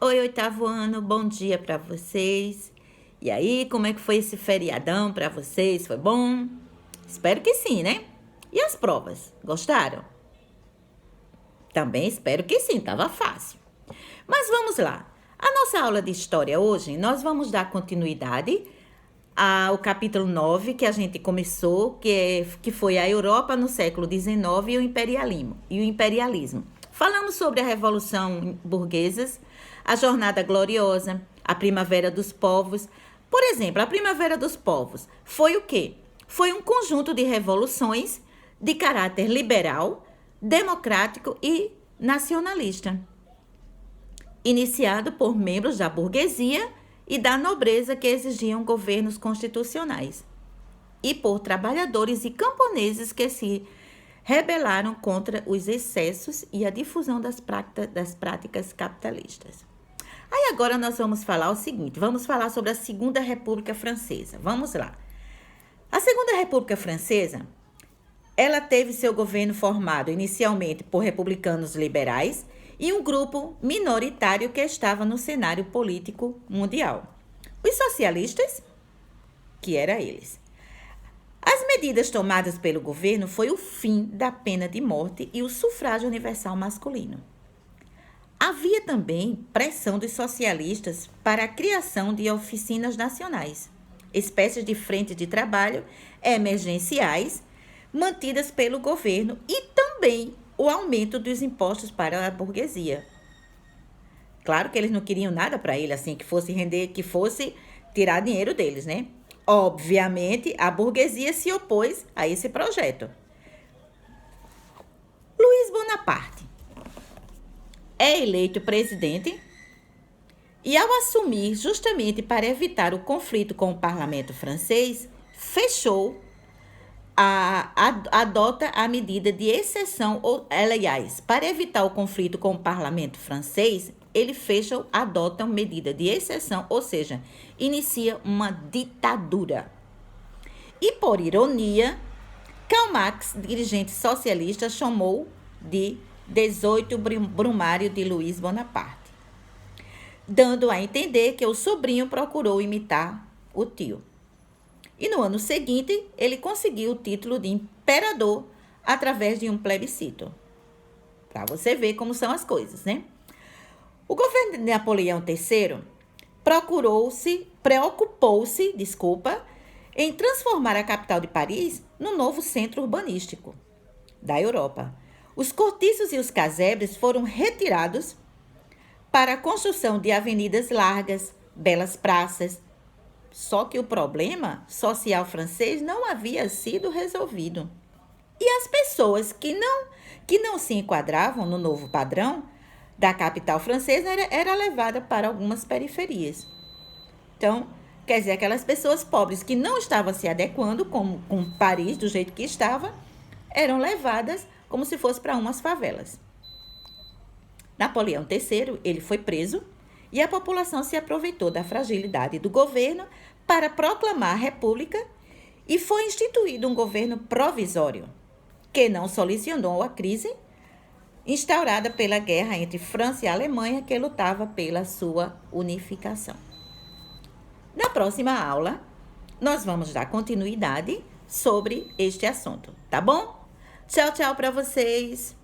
Oi, oitavo ano, bom dia para vocês. E aí, como é que foi esse feriadão para vocês? Foi bom? Espero que sim, né? E as provas? Gostaram? Também espero que sim, estava fácil. Mas vamos lá. A nossa aula de história hoje, nós vamos dar continuidade ao capítulo 9 que a gente começou, que foi a Europa no século XIX e o imperialismo. Falamos sobre a Revolução Burguesa, a Jornada Gloriosa, a Primavera dos Povos. Por exemplo, a Primavera dos Povos foi o quê? Foi um conjunto de revoluções de caráter liberal, democrático e nacionalista, iniciado por membros da burguesia e da nobreza que exigiam governos constitucionais, e por trabalhadores e camponeses que se rebelaram contra os excessos e a difusão das práticas capitalistas. Aí agora nós vamos falar o seguinte, vamos falar sobre a Segunda República Francesa. Vamos lá. A Segunda República Francesa, ela teve seu governo formado inicialmente por republicanos liberais e um grupo minoritário que estava no cenário político mundial. Os socialistas, que eram eles. As medidas tomadas pelo governo foi o fim da pena de morte e o sufrágio universal masculino. Havia também pressão dos socialistas para a criação de oficinas nacionais, espécies de frentes de trabalho emergenciais mantidas pelo governo e também o aumento dos impostos para a burguesia. Claro que eles não queriam nada para ele, assim, que fosse render, que fosse tirar dinheiro deles, né? Obviamente, a burguesia se opôs a esse projeto. Luiz Bonaparte é eleito presidente e, ao assumir, justamente para evitar o conflito com o parlamento francês, adota a medida de exceção, aliás, para evitar o conflito com o parlamento francês, ele adota uma medida de exceção, ou seja, inicia uma ditadura. E, por ironia, Karl Marx, dirigente socialista, chamou de 18 Brumário de Luiz Bonaparte, dando a entender que o sobrinho procurou imitar o tio. E no ano seguinte, ele conseguiu o título de imperador através de um plebiscito. Para você ver como são as coisas, né? O governo de Napoleão III preocupou-se em transformar a capital de Paris no novo centro urbanístico da Europa. Os cortiços e os casebres foram retirados para a construção de avenidas largas, belas praças. Só que o problema social francês não havia sido resolvido. E as pessoas que não se enquadravam no novo padrão da capital francesa era levada para algumas periferias. Então, quer dizer, aquelas pessoas pobres que não estavam se adequando com Paris do jeito que estava, eram levadas como se fosse para umas favelas. Napoleão III, ele foi preso e a população se aproveitou da fragilidade do governo para proclamar a república e foi instituído um governo provisório, que não solucionou a crise instaurada pela guerra entre França e Alemanha, que lutava pela sua unificação. Na próxima aula, nós vamos dar continuidade sobre este assunto, tá bom? Tchau, tchau para vocês!